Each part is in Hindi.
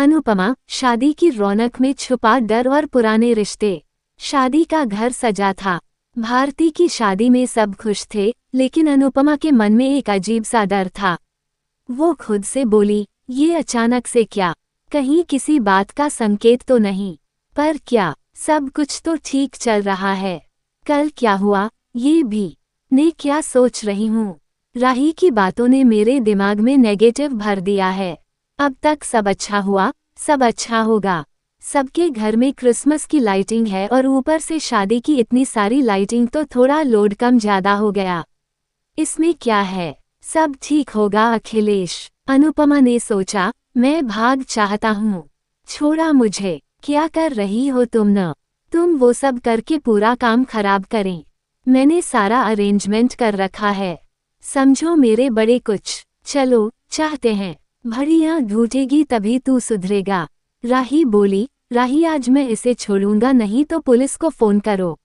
अनुपमा, शादी की रौनक में छुपा डर और पुराने रिश्ते। शादी का घर सजा था। भारती की शादी में सब खुश थे, लेकिन अनुपमा के मन में एक अजीब सा डर था। वो खुद से बोली, ये अचानक से क्या? कहीं किसी बात का संकेत तो नहीं? पर क्या? सब कुछ तो ठीक चल रहा है। कल क्या हुआ, ये भी ने क्या सोच रही हूँ। राही की बातों ने मेरे दिमाग में नेगेटिव भर दिया है। अब तक सब अच्छा हुआ, सब अच्छा होगा। सबके घर में क्रिसमस की लाइटिंग है और ऊपर से शादी की इतनी सारी लाइटिंग, तो थोड़ा लोड कम ज्यादा हो गया। इसमें क्या है, सब ठीक होगा अखिलेश। अनुपमा ने सोचा। मैं भाग चाहता हूँ। छोड़ा मुझे। क्या कर रही हो तुम? न तुम वो सब करके पूरा काम खराब करें। मैंने सारा अरेंजमेंट कर रखा है। समझो मेरे बड़े कुछ चलो चाहते हैं। भड़ियाँ ढूंढेगी तभी तू सुधरेगा। राही बोली। राही, आज मैं इसे छोड़ूंगा नहीं तो पुलिस को फोन करो।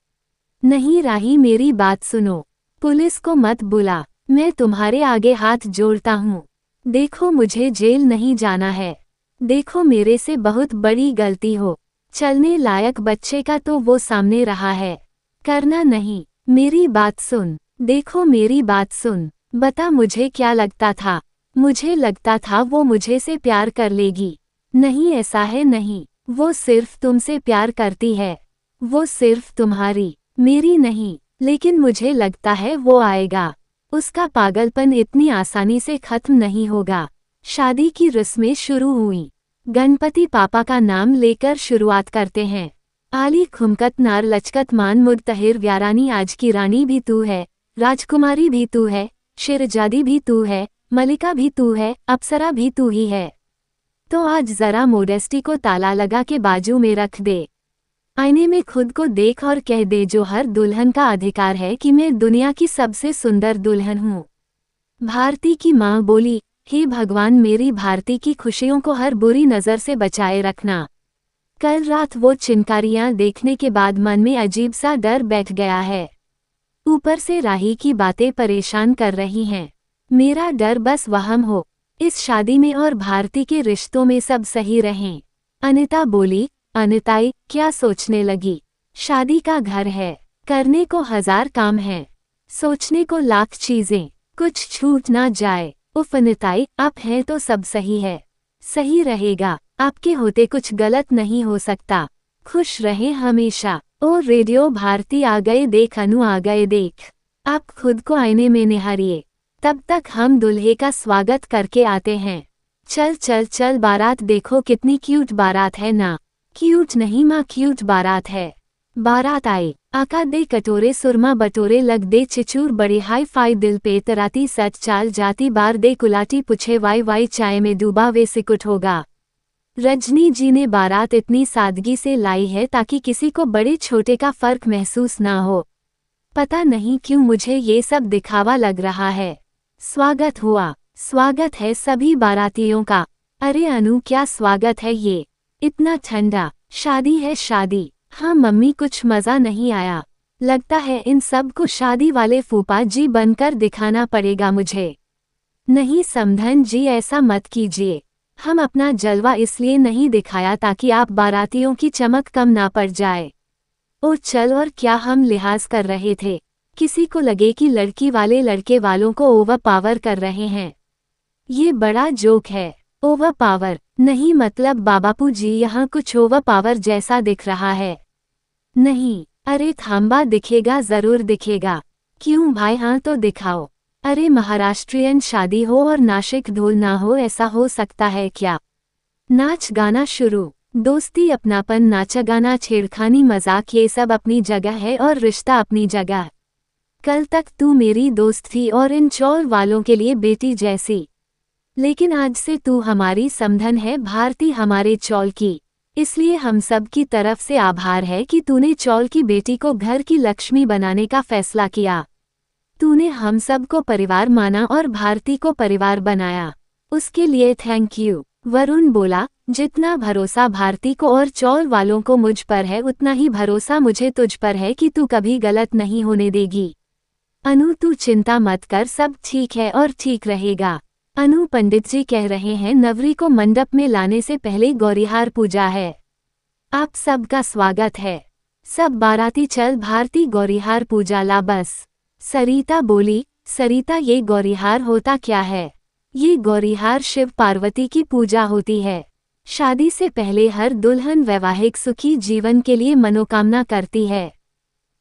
नहीं राही, मेरी बात सुनो। पुलिस को मत बुला। मैं तुम्हारे आगे हाथ जोड़ता हूँ। देखो, मुझे जेल नहीं जाना है। देखो, मेरे से बहुत बड़ी गलती हो चलने लायक बच्चे का तो वो सामने रहा है। करना नहीं। मेरी बात सुन। देखो, मेरी बात सुन। बता, मुझे क्या लगता था? मुझे लगता था वो मुझे से प्यार कर लेगी। नहीं, ऐसा है नहीं। वो सिर्फ तुमसे प्यार करती है। वो सिर्फ तुम्हारी, मेरी नहीं। लेकिन मुझे लगता है वो आएगा। उसका पागलपन इतनी आसानी से खत्म नहीं होगा। शादी की रस्में शुरू हुई। गणपति पापा का नाम लेकर शुरुआत करते हैं। आली खुमकत नार लचकत मान मुदतहिर व्यारानी, आज की रानी भी तू है, राजकुमारी भी तू है, शिरजादी भी तू है, मलिका भी तू है, अप्सरा भी तू ही है। तो आज जरा मोडेस्टी को ताला लगा के बाजू में रख दे। आईने में खुद को देख और कह दे, जो हर दुल्हन का अधिकार है, कि मैं दुनिया की सबसे सुंदर दुल्हन हूँ। भारती की माँ बोली, हे भगवान, मेरी भारती की खुशियों को हर बुरी नज़र से बचाए रखना। कल रात वो चिनकारियाँ देखने के बाद मन में अजीब सा डर बैठ गया है। ऊपर से राही की बातें परेशान कर रही हैं। मेरा डर बस वहम हो, इस शादी में और भारती के रिश्तों में सब सही रहें। अनिता बोली। अनिताई, क्या सोचने लगी? शादी का घर है, करने को 1000 काम हैं, सोचने को लाख चीजें, कुछ छूट ना जाए। उफ अनिताई, आप हैं तो सब सही है, सही रहेगा। आपके होते कुछ गलत नहीं हो सकता। खुश रहें हमेशा। ओ रेडियो भारती आ गए देख, अनु आ गए देख। आप खुद को आईने में निहारिए, तब तक हम दूल्हे का स्वागत करके आते हैं। चल चल चल, बारात देखो कितनी क्यूट बारात है ना। क्यूट नहीं माँ, क्यूट बारात है। बारात आई। आका दे कटोरे सुरमा बटोरे, लग दे चिचूर बड़े हाई फाई, दिल पे तराती सच चाल जाती, बार दे कुलाटी पुछे वाई वाई, चाय में डूबा वे सिकुट होगा। रजनी जी ने बारात इतनी सादगी से लाई है ताकि किसी को बड़े छोटे का फर्क महसूस ना हो। पता नहीं क्यों मुझे ये सब दिखावा लग रहा है। स्वागत हुआ। स्वागत है सभी बारातियों का। अरे अनु, क्या स्वागत है ये? इतना ठंडा। शादी है शादी। हाँ मम्मी, कुछ मज़ा नहीं आया। लगता है इन सब को शादी वाले फूफा जी बनकर दिखाना पड़ेगा मुझे। नहीं समधन जी, ऐसा मत कीजिए। हम अपना जलवा इसलिए नहीं दिखाया ताकि आप बारातियों की चमक कम ना पड़ जाए। ओ चल, और क्या हम लिहाज कर रहे थे? किसी को लगे कि लड़की वाले लड़के वालों को ओवर पावर कर रहे हैं। ये बड़ा जोक है। ओवर पावर नहीं, मतलब बाबापू जी, यहाँ कुछ ओवर पावर जैसा दिख रहा है। नहीं, अरे थांबा, दिखेगा जरूर दिखेगा। क्यों भाई, हाँ तो दिखाओ। अरे महाराष्ट्रियन शादी हो और नासिक ढोल ना हो, ऐसा हो सकता है क्या? नाच गाना शुरू। दोस्ती अपनापन, नाचा गाना, छेड़खानी, मजाक, ये सब अपनी जगह है और रिश्ता अपनी जगह। कल तक तू मेरी दोस्त थी और इन चौल वालों के लिए बेटी जैसी, लेकिन आज से तू हमारी समधन है, भारती हमारे चौल की। इसलिए हम सब की तरफ से आभार है कि तूने चौल की बेटी को घर की लक्ष्मी बनाने का फैसला किया। तूने हम सब को परिवार माना और भारती को परिवार बनाया, उसके लिए थैंक यू। वरुण बोला, जितना भरोसा भारती को और चौल वालों को मुझ पर है, उतना ही भरोसा मुझे तुझ पर है कि तू कभी गलत नहीं होने देगी। अनु, तू चिंता मत कर, सब ठीक है और ठीक रहेगा। अनु पंडित जी कह रहे हैं नवरी को मंडप में लाने से पहले गौरीहार पूजा है। आप सबका स्वागत है। सब बाराती चल भारती गौरीहार पूजा ला बस। सरिता बोली, सरिता ये गौरीहार होता क्या है? ये गौरीहार शिव पार्वती की पूजा होती है। शादी से पहले हर दुल्हन वैवाहिक सुखी जीवन के लिए मनोकामना करती है।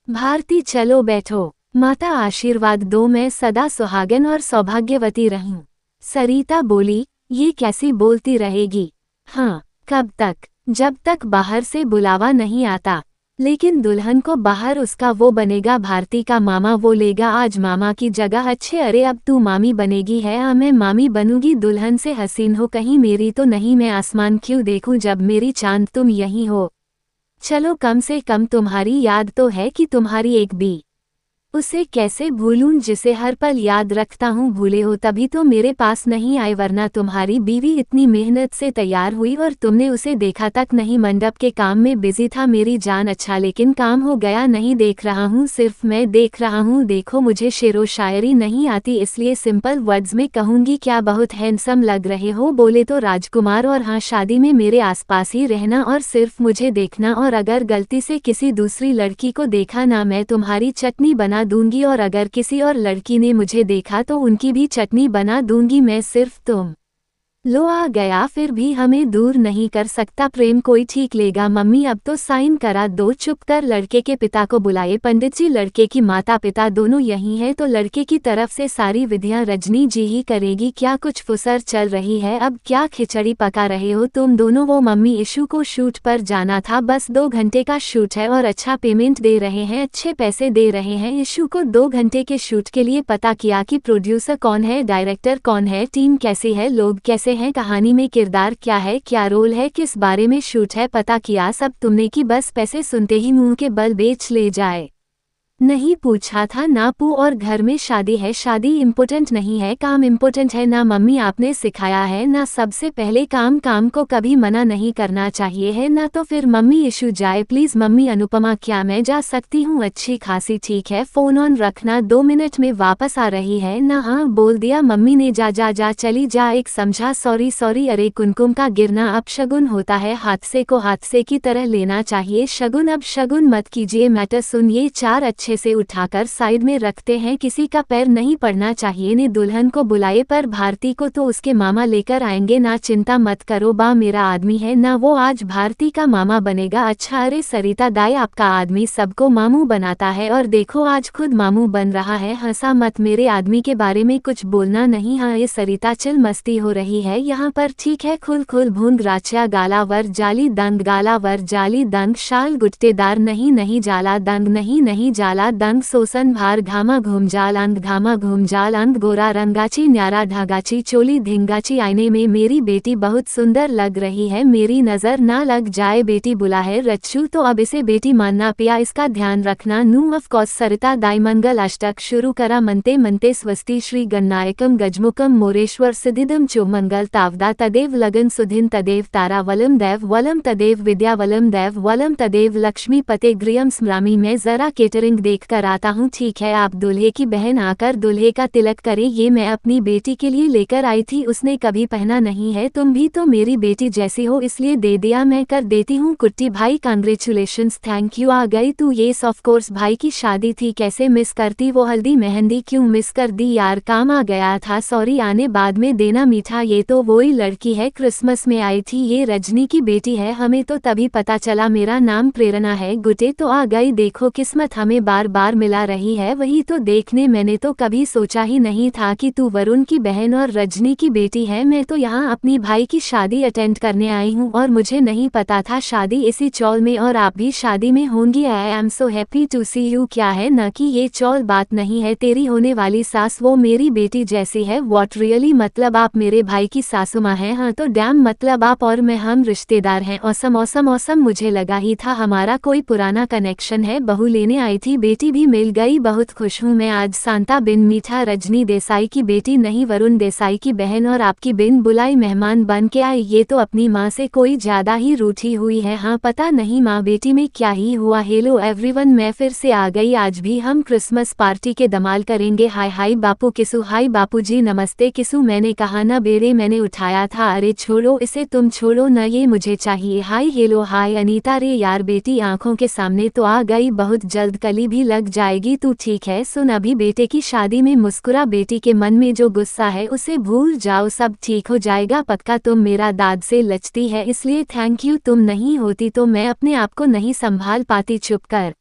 भारती चलो बैठो, माता आशीर्वाद दो, मैं सदा सुहागन और सौभाग्यवती रहूं। सरिता बोली, ये कैसी बोलती रहेगी? हाँ, कब तक? जब तक बाहर से बुलावा नहीं आता। लेकिन दुल्हन को बाहर उसका वो बनेगा, भारती का मामा वो लेगा आज मामा की जगह। अच्छे, अरे अब तू मामी बनेगी है? मैं मामी बनूंगी। दुल्हन से हसीन हो कहीं मेरी तो नहीं, मैं आसमान क्यों देखूं जब मेरी चांद तुम यहीं हो। चलो कम से कम तुम्हारी याद तो है कि तुम्हारी एक भी उसे कैसे भूलूं जिसे हर पल याद रखता हूँ। भूले हो तभी तो मेरे पास नहीं आए, वरना तुम्हारी बीवी इतनी मेहनत से तैयार हुई और तुमने उसे देखा तक नहीं। मंडप के काम में बिजी था मेरी जान। अच्छा, लेकिन काम हो गया? नहीं देख रहा हूँ, सिर्फ मैं देख रहा हूँ। देखो मुझे शेरो शायरी नहीं आती, इसलिए सिंपल वर्ड्स में कहूँगी। क्या बहुत हैंडसम लग रहे हो? बोले तो राजकुमार। और हाँ, शादी में मेरे आसपास ही रहना और सिर्फ मुझे देखना, और अगर गलती से किसी दूसरी लड़की को देखा ना, मैं तुम्हारी चटनी बना दूंगी, और अगर किसी और लड़की ने मुझे देखा तो उनकी भी चटनी बना दूंगी मैं। सिर्फ तुम लो आ गया, फिर भी हमें दूर नहीं कर सकता प्रेम कोई। ठीक लेगा मम्मी, अब तो साइन करा दो। चुप कर, लड़के के पिता को बुलाए। पंडित जी, लड़के की माता पिता दोनों यही हैं तो लड़के की तरफ से सारी विधियां रजनी जी ही करेगी। क्या कुछ फुसर चल रही है? अब क्या खिचड़ी पका रहे हो तुम दोनों? वो मम्मी, इशू को शूट पर जाना था, बस 2 घंटे का शूट है और अच्छा पेमेंट दे रहे हैं, अच्छे पैसे दे रहे हैं। इशू को 2 घंटे के शूट के लिए पता किया कि प्रोड्यूसर कौन है, डायरेक्टर कौन है, टीम कैसी है, लोग कैसे हैं, कहानी में किरदार क्या है, क्या रोल है, किस बारे में शूट है, पता किया सब तुमने कि बस पैसे सुनते ही मुंह के बल बेच ले जाए? नहीं पूछा था ना पू, और घर में शादी है। शादी इम्पोर्टेंट नहीं है, काम इम्पोर्टेंट है ना मम्मी, आपने सिखाया है ना सबसे पहले काम को कभी मना नहीं करना चाहिए है ना। तो फिर मम्मी इशू जाए प्लीज। मम्मी, अनुपमा क्या मैं जा सकती हूँ? अच्छी खासी, ठीक है, फोन ऑन रखना, 2 मिनट में वापस आ रही है ना। हाँ बोल दिया मम्मी ने, जा जा जा चली जा। एक समझा, सॉरी सॉरी। अरे कुमकुम का गिरना अपशगुन होता है, हादसे को हादसे की तरह लेना चाहिए। शगुन अब शगुन मत कीजिए। मैटर सुन, ये 4 अच्छे से उठाकर साइड में रखते हैं, किसी का पैर नहीं पड़ना चाहिए। ने दुल्हन को बुलाए, पर भारती को तो उसके मामा लेकर आएंगे ना, चिंता मत करो बा, मेरा आदमी है ना वो, आज भारती का मामा बनेगा। अच्छा, अरे सरिता दाई, आपका आदमी सबको मामू बनाता है और देखो आज खुद मामू बन रहा है। हंसा मत, मेरे आदमी के बारे में कुछ बोलना नहीं। हाँ ये सरिता, चिल मस्ती हो रही है यहाँ पर, ठीक है। खुल खुल भूंग राच्या, गालावर जाली दंग, गालावर जाली दंग, शाल गुट्टेदार नहीं नहीं जाला दंग, नहीं नहीं जाला दंग, सोसन भार घामा घूमजाल अंग, घामा घूमजाल अंग, गोरा रंगाची न्यारा ढागाची चोली धिंगाची। आईने में मेरी बेटी बहुत सुंदर लग रही है, मेरी नजर ना लग जाए। बेटी बुला है रच्चू, तो अब इसे बेटी मानना पिया, इसका ध्यान रखना। नू ऑफ कोर्स। सरिता दाई मंगल अष्टक शुरू करा। मनते मनते स्वस्ति श्री गणनायकम गजमुखम मोरेश्वर सिद्धिदम चो मंगल तावदा तदेव लगन सुधिन तदेव तारा वलम देव वलम तदेव विद्या वलम देव वलम तदेव लक्ष्मी पते गृहम स्मरामी। मैं जरा केटरिंग देख कर आता हूँ, ठीक है। आप दूल्हे की बहन आकर दूल्हे का तिलक करे। ये मैं अपनी बेटी के लिए लेकर आई थी, उसने कभी पहना नहीं है। तुम भी तो मेरी बेटी जैसी हो इसलिए दे दिया, मैं कर देती हूँ। कुट्टी भाई कांग्रेचुलेशंस, थैंक यू। आ गई तू? येस ऑफ कोर्स, भाई की शादी थी, कैसे मिस करती वो हल्दी मेहंदी, क्यों मिस कर दी यार, काम आ गया था, सॉरी। आने बाद में देना मीठा। ये तो वही लड़की है, क्रिसमस में आई थी, ये रजनी की बेटी है, हमें तो तभी पता चला। मेरा नाम प्रेरणा है। गुटे तो आ गई, देखो किस्मत हमें बार बार मिला रही है। वही तो देखने, मैंने तो कभी सोचा ही नहीं था कि तू वरुण की बहन और रजनी की बेटी है। मैं तो यहाँ अपनी भाई की शादी अटेंड करने आई हूँ और मुझे नहीं पता था शादी इसी चौल में, और आप भी शादी में होंगी। I am so happy to see you. क्या है न कि ये चौल बात नहीं है, तेरी होने वाली सास वो मेरी बेटी जैसी है। What really? मतलब आप मेरे भाई की सासू माँ हैं? हाँ तो डैम, मतलब आप और मैं हम रिश्तेदार हैं। औसम औसम औसम, मुझे लगा ही था हमारा कोई पुराना कनेक्शन है। बहू लेने आई थी बेटी भी मिल गई, बहुत खुश हूँ मैं आज। सांता बिन मीठा रजनी देसाई की बेटी नहीं, वरुण देसाई की बहन, और आपकी बिन बुलाई मेहमान बन के आई। ये तो अपनी माँ से कोई ज्यादा ही रूठी हुई है। हाँ, पता नहीं माँ बेटी में क्या ही हुआ। हेलो एवरीवन, मैं फिर से आ गई। आज भी हम क्रिसमस पार्टी के धमाल करेंगे। हाय हाय बापू किसु, हाय बापू जी नमस्ते किसु। मैंने कहा ना बेरे, मैंने उठाया था। अरे छोड़ो इसे, तुम छोड़ो न, ये मुझे चाहिए। हाय हेलो हाय अनीता, रे यार बेटी आंखों के सामने तो आ गई, बहुत जल्द कली भी लग जाएगी। तू ठीक है? सुन, अभी बेटे की शादी में मुस्कुरा, बेटी के मन में जो गुस्सा है उसे भूल जाओ, सब ठीक हो जाएगा पक्का। तुम मेरा दाद से लचती है इसलिए थैंक यू, तुम नहीं होती तो मैं अपने आप को नहीं संभाल पाती। चुप कर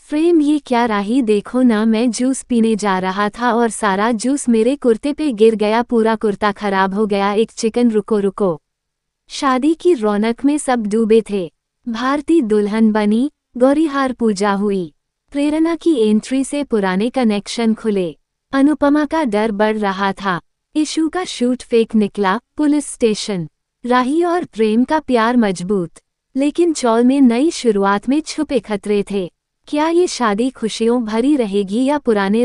फ्रेम, ये क्या राही, देखो ना मैं जूस पीने जा रहा था और सारा जूस मेरे कुर्ते पे गिर गया, पूरा कुर्ता खराब हो गया। एक चिकन, रुको रुको। शादी की रौनक में सब डूबे थे। भारती दुल्हन बनी, गौरीहार पूजा हुई, प्रेरणा की एंट्री से पुराने कनेक्शन खुले, अनुपमा का डर बढ़ रहा था, इशू का शूट फेक निकला, पुलिस स्टेशन, राही और प्रेम का प्यार मजबूत, लेकिन चौल में नई शुरुआत में छुपे खतरे थे। क्या ये शादी खुशियों भरी रहेगी या पुराने